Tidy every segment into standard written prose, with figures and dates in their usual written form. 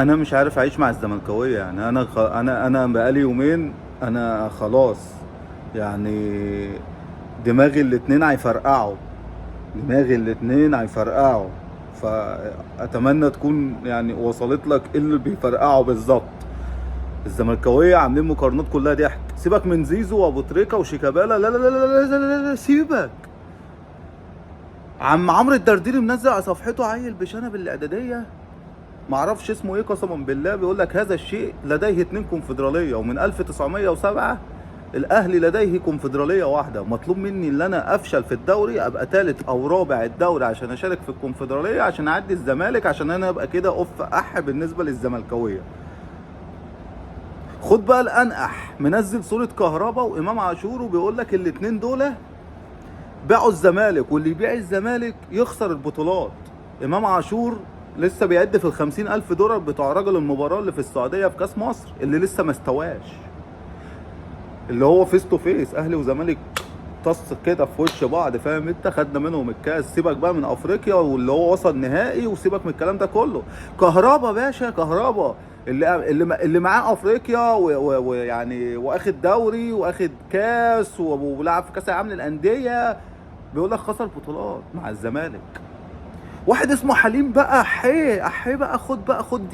انا مش عارف اعيش مع الزملكاويه. يعني انا بقالي يومين، انا خلاص يعني دماغي الاتنين هيفرقعوا. دماغي الاتنين هيفرقعوا. فاتمنى تكون يعني وصلت لك إيه اللي بيفرقعوا بالظبط. الزملكاويه عاملين مقارنات كلها ضحك. سيبك من زيزو وابو تريكه وشيكابالا، لا لا لا لا لا لا لا لا، سيبك. عم عمرو الدرديري منزل على صفحته عيل بشنب الاعداديه، معرفش اسمه ايه قسما بالله، بيقول لك هذا الشيء لديه اتنين كونفدراليه، ومن 1907 الاهلي لديه كونفدراليه واحده. مطلوب مني ان انا افشل في الدوري، ابقى ثالث او رابع الدوري عشان اشارك في الكونفدراليه، عشان اعدي الزمالك، عشان انا ابقى كده بالنسبه للزملكاويه. خد بقى الانقح، منزل صوره كهربا وامام عاشور، وبيقول لك الاتنين دول باعوا الزمالك، واللي يبيع الزمالك يخسر البطولات. امام عاشور لسه بيعد في ال50,000 دولار بتوع رجل المباراة اللي في السعودية في كاس مصر، اللي لسه ما استواش، اللي هو فيس تو فيس اهلي وزمالك طص كده في وش بعض، فاهم انت؟ خدنا منهم الكاس. سيبك بقى من افريقيا واللي هو وصل نهائي، وسيبك من الكلام ده كله. كهربا باشا، كهربا اللي معاه افريقيا ويعني واخد دوري واخد كاس ولعب في كاس العالم للانديه، بيقول لك خسر بطولات مع الزمالك. واحد اسمه حليم بقى، احي بقى، خد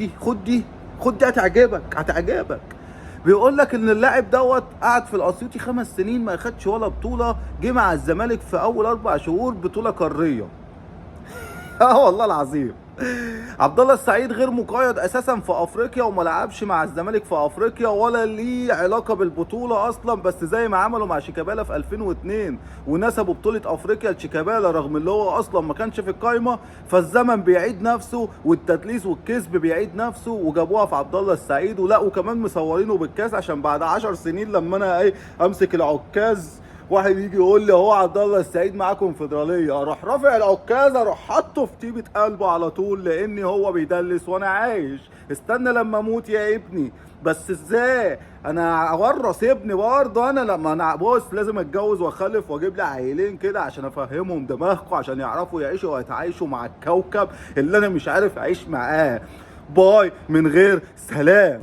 دي هتعجبك. بيقول لك ان اللاعب دوت قعد في الاسيوطي 5 سنين ما اخدش ولا بطوله، جه مع الزمالك في اول 4 شهور بطوله قاريه. اه والله العظيم. عبد الله السعيد غير مقيد اساسا في افريقيا، وما لعبش مع الزمالك في افريقيا، ولا ليه علاقه بالبطوله اصلا، بس زي ما عملوا مع شيكابالا في 2002 ونسبوا بطوله افريقيا لشيكابالا رغم اللي هو اصلا ما كانش في القايمه. فالزمن بيعيد نفسه، والتدليس والكذب بيعيد نفسه، وجابوها في عبد الله السعيد. ولا وكمان مصورينه بالكاس عشان بعد 10 سنين لما انا امسك العكاز، واحد يجي يقول لي هو عبد الله السعيد معاه كونفدراليه، اروح رافع العكاز، اروح حاطه في طيبه قلبه على طول، لان هو بيدلس وانا عايش. استنى لما اموت يا ابني. بس ازاي انا اورث ابني برضه؟ انا لما انا بص لازم اتجوز واخلف واجيب لي عيلين كده عشان افهمهم دماغكم، عشان يعرفوا يعيشوا ويتعايشوا مع الكوكب اللي انا مش عارف اعيش معاه. باي من غير سلام.